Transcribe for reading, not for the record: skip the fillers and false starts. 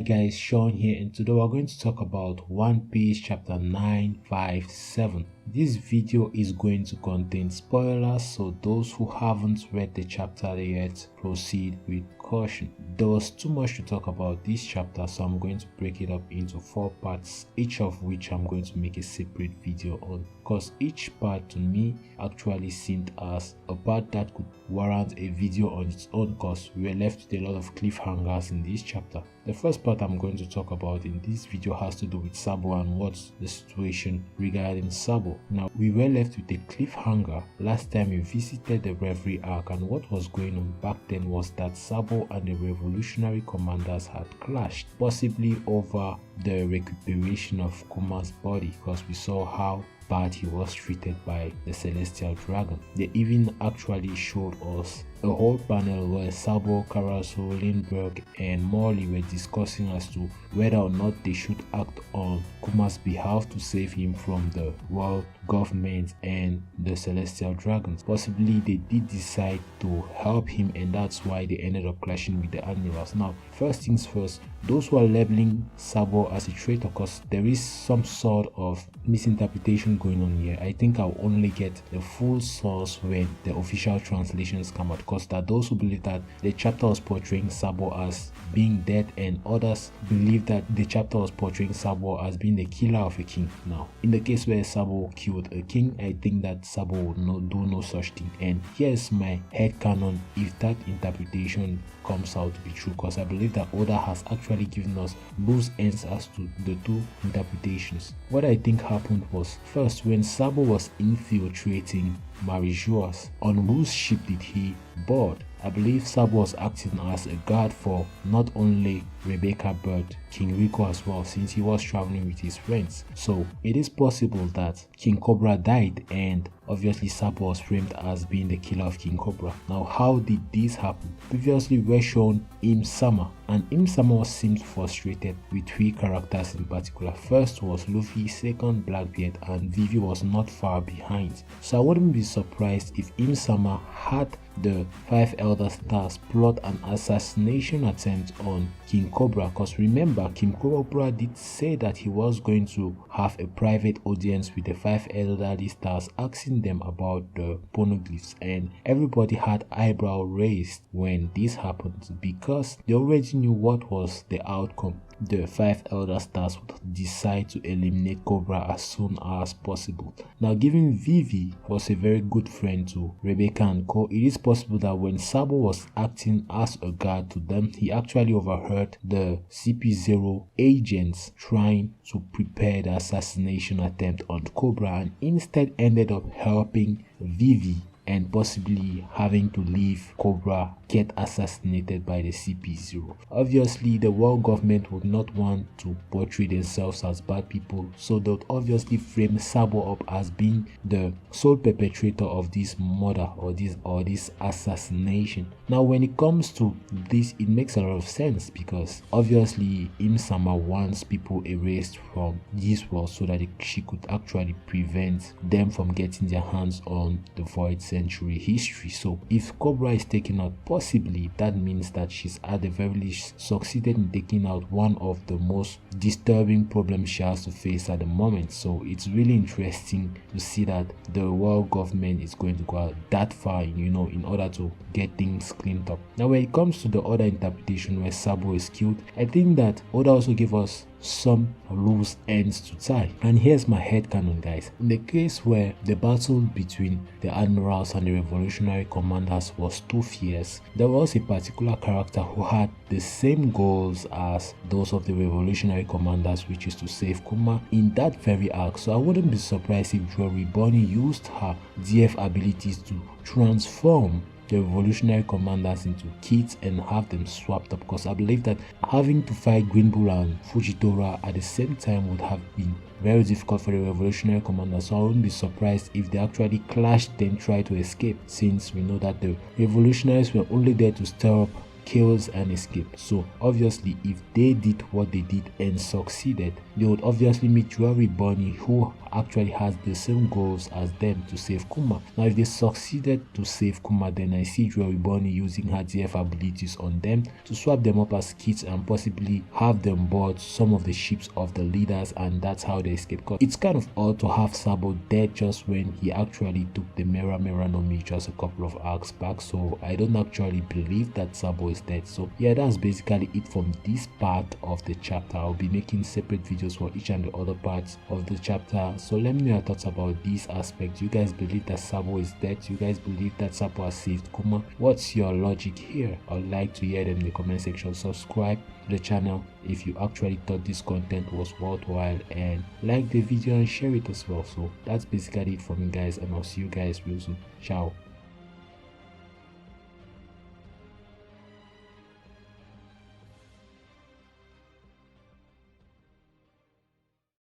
guys, Sean here, and today we're going to talk about One Piece chapter 957. This video is going to contain spoilers, so those who haven't read the chapter yet, proceed with caution. There was too much to talk about this chapter, so I'm going to break it up into 4 parts, each of which I'm going to make a separate video on, because each part to me actually seemed as a part that could warrant a video on its own, because we were left with a lot of cliffhangers in this chapter. The first part I'm going to talk about in this video has to do with Sabo and what's the situation regarding Sabo. Now, we were left with a cliffhanger last time we visited the Reverie Arc, and what was going on back then was that Sabo and the revolutionary commanders had clashed, possibly over the recuperation of Kuma's body, because we saw how bad he was treated by the Celestial Dragon. They even actually showed us a whole panel where Sabo, Karasu, Lindbergh and Morley were discussing as to whether or not they should act on Kuma's behalf to save him from the world government and the Celestial Dragons. Possibly they did decide to help him, and that's why they ended up clashing with the Admirals. Now, first things first, those who are labeling Sabo as a traitor, because there is some sort of misinterpretation going on here. I think I'll only get the full source when the official translations come out, because there are those who believe that the chapter was portraying Sabo as being dead, and others believe that the chapter was portraying Sabo as being the killer of a king. Now, in the case where Sabo killed a king, I think that Sabo would not do no such thing, and here's my headcanon if that interpretation comes out to be true, because I believe that Oda has actually given us loose ends as to the two interpretations. What I think happened was, first, when Sabo was infiltrating Marijuas, on whose ship did he board? I believe Sabo was acting as a guard for not only Rebecca but King Rico as well, since he was traveling with his friends. So it is possible that King Cobra died, and obviously Sabo was framed as being the killer of King Cobra. Now, how did this happen? Previously we were shown Im Sama, and Im Sama seemed frustrated with 3 characters in particular. First was Luffy, second Blackbeard, and Vivi was not far behind. So I wouldn't be surprised if Im Sama had the 5 Elder Stars plot an assassination attempt on King Cobra, because remember, King Cobra did say that he was going to have a private audience with the 5 Elderly Stars, asking them about the poneglyphs, and everybody had eyebrow raised when this happened, because they already knew what was the outcome. The 5 Elder Stars would decide to eliminate Cobra as soon as possible. Now, given Vivi was a very good friend to Rebecca and Co, it is possible that when Sabo was acting as a guard to them, he actually overheard the CP0 agents trying to prepare the assassination attempt on Cobra, and instead ended up helping Vivi and possibly having to leave Cobra get assassinated by the CP0. Obviously, the world government would not want to portray themselves as bad people, so they would obviously frame Sabo up as being the sole perpetrator of this murder or this assassination. Now, when it comes to this, it makes a lot of sense, because obviously Im Sama wants people erased from this world so that she could actually prevent them from getting their hands on the Void Century history. So if Cobra is taken out, possibly that means that she's at the very least succeeded in taking out one of the most disturbing problems she has to face at the moment. So it's really interesting to see that the world government is going to go out that far, in order to get things cleaned up. Now, when it comes to the other interpretation where Sabo is killed, I think that Oda also gave us some loose ends to tie, and here's my headcanon, guys. In the case where the battle between the Admirals and the revolutionary commanders was too fierce, there was a particular character who had the same goals as those of the revolutionary commanders, which is to save Kuma in that very arc. So I wouldn't be surprised if Jory Bonnie used her DF abilities to transform the revolutionary commanders into kits and have them swapped up, because I believe that having to fight Green Bull and Fujitora at the same time would have been very difficult for the revolutionary commanders. So I wouldn't be surprised if they actually clashed then try to escape, since we know that the revolutionaries were only there to stir up kills and escapes. So obviously if they did what they did and succeeded, they would obviously meet Jewelry Bunny, who actually has the same goals as them to save Kuma. Now if they succeeded to save Kuma, then I see Jewelry Bunny using her DF abilities on them to swap them up as kits and possibly have them board some of the ships of the leaders, and that's how they escape. Because it's kind of odd to have Sabo dead just when he actually took the Mera no Mi just a couple of arcs back. So I don't actually believe that Sabo is dead. So yeah, that's basically it from this part of the chapter. I'll be making separate videos for each and the other parts of the chapter. So let me know your thoughts about these aspects. You guys believe that Sabo is dead? You guys believe that Sabo has saved Kuma? What's your logic here? I'd like to hear them in the comment section. Subscribe to the channel if you actually thought this content was worthwhile, and like the video and share it as well. So that's basically it for me, guys, and I'll see you guys real soon. Ciao.